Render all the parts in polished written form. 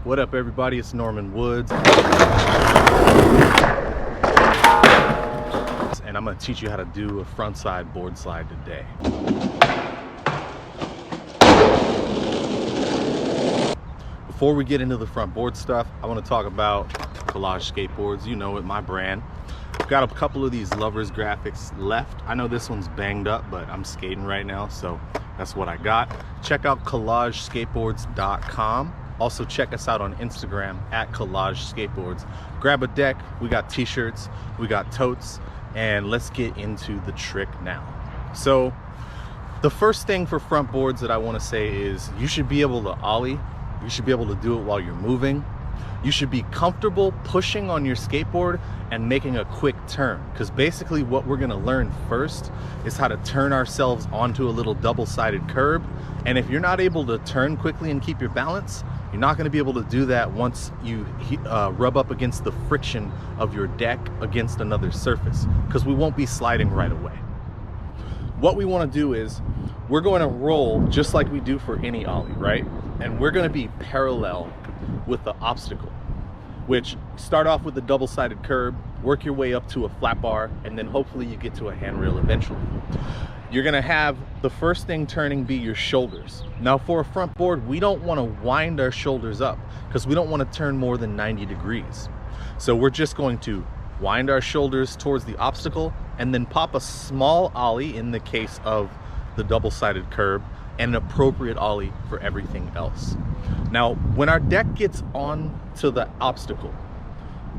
What up, everybody? It's Norman Woods, and I'm going to teach you how to do a frontside board slide today. Before we get into the front board stuff, I want to talk about Collage skateboards. You know it, my brand. I've got a couple of these lovers graphics left. I know this one's banged up, but I'm skating right now, so that's what I got. Check out collagesskateboards.com. Also check us out on Instagram at Collage Skateboards. Grab a deck, we got t-shirts, we got totes, and let's get into the trick now. So the first thing for front boards that I want to say is you should be able to ollie. You should be able to do it while you're moving. You should be comfortable pushing on your skateboard and making a quick turn, because basically what we're going to learn first is how to turn ourselves onto a little double-sided curb. And if you're not able to turn quickly and keep your balance, you're not going to be able to do that once you rub up against the friction of your deck against another surface, because we won't be sliding right away. What we want to do is we're going to roll just like we do for any ollie, right? And we're going to be parallel with the obstacle, which start off with the double-sided curb, work your way up to a flat bar, and then hopefully you get to a handrail eventually. You're gonna have the first thing turning be your shoulders. Now for a front board, we don't wanna wind our shoulders up because we don't wanna turn more than 90 degrees. So we're just going to wind our shoulders towards the obstacle and then pop a small ollie in the case of the double-sided curb, and an appropriate ollie for everything else. Now, when our deck gets on to the obstacle,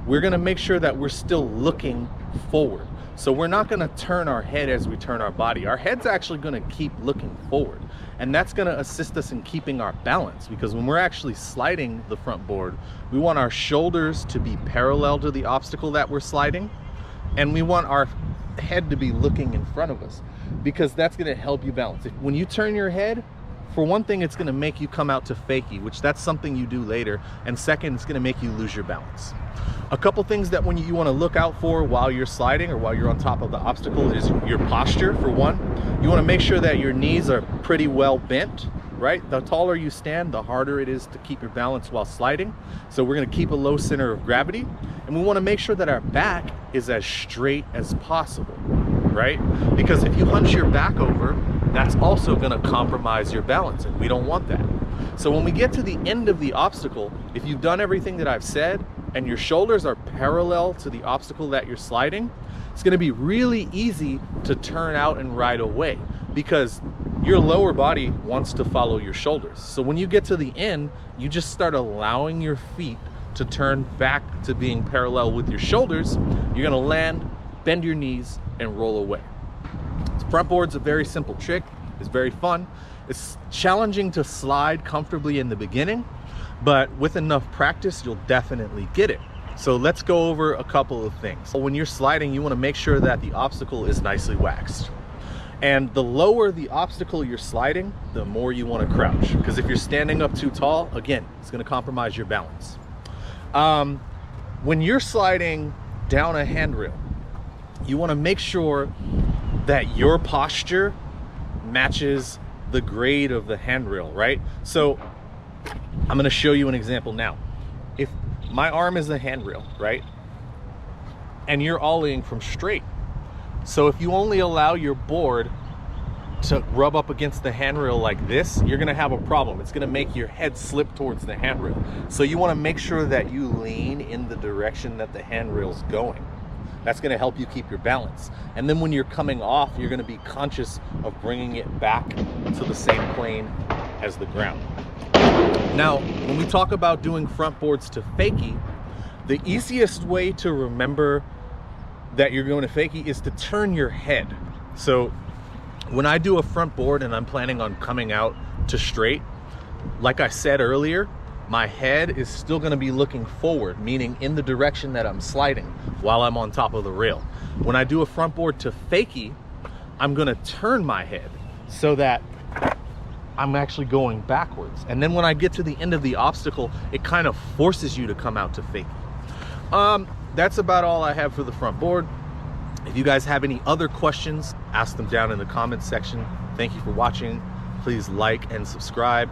we're gonna make sure that we're still looking forward. So we're not gonna turn our head as we turn our body. Our head's actually gonna keep looking forward. And that's gonna assist us in keeping our balance, because when we're actually sliding the front board, we want our shoulders to be parallel to the obstacle that we're sliding. And we want our head to be looking in front of us, because that's going to help you balance. When you turn your head, for one thing, it's going to make you come out to fakie, which that's something you do later. And second, it's going to make you lose your balance. A couple things that you want to look out for while you're sliding or while you're on top of the obstacle is your posture. For one, you want to make sure that your knees are pretty well bent, right? The taller you stand, the harder it is to keep your balance while sliding. So we're going to keep a low center of gravity, and we want to make sure that our back is as straight as possible, right? Because if you hunch your back over, that's also going to compromise your balance, and we don't want that. So when we get to the end of the obstacle, if you've done everything that I've said and your shoulders are parallel to the obstacle that you're sliding, it's going to be really easy to turn out and ride away, because your lower body wants to follow your shoulders. So when you get to the end, you just start allowing your feet to turn back to being parallel with your shoulders. You're going to land, bend your knees, and roll away. Front board's a very simple trick. It's very fun. It's challenging to slide comfortably in the beginning, but with enough practice, you'll definitely get it. So let's go over a couple of things. When you're sliding, you want to make sure that the obstacle is nicely waxed. And the lower the obstacle you're sliding, the more you want to crouch. Because if you're standing up too tall, again, it's going to compromise your balance. When you're sliding down a handrail, you want to make sure that your posture matches the grade of the handrail, right? So I'm going to show you an example now. If my arm is the handrail, right? And you're ollieing from straight. So if you only allow your board to rub up against the handrail like this, you're gonna have a problem. It's gonna make your head slip towards the handrail. So you wanna make sure that you lean in the direction that the handrail's going. That's gonna help you keep your balance. And then when you're coming off, you're gonna be conscious of bringing it back to the same plane as the ground. Now, when we talk about doing front boards to fakie, the easiest way to remember that you're going to fakie is to turn your head. So when I do a front board and I'm planning on coming out to straight, like I said earlier, my head is still going to be looking forward, meaning in the direction that I'm sliding while I'm on top of the rail. When I do a front board to fakie, I'm going to turn my head so that I'm actually going backwards. And then when I get to the end of the obstacle, it kind of forces you to come out to fakie. That's about all I have for the front board. If you guys have any other questions, ask them down in the comments section. Thank you for watching. Please like and subscribe.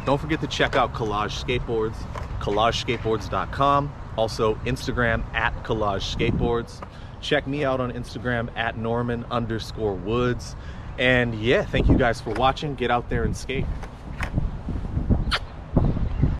Don't forget to check out Collage Skateboards, collagesskateboards.com. Also Instagram at Collage Skateboards. Check me out on Instagram at Norman_Woods. And yeah, thank you guys for watching. Get out there and skate.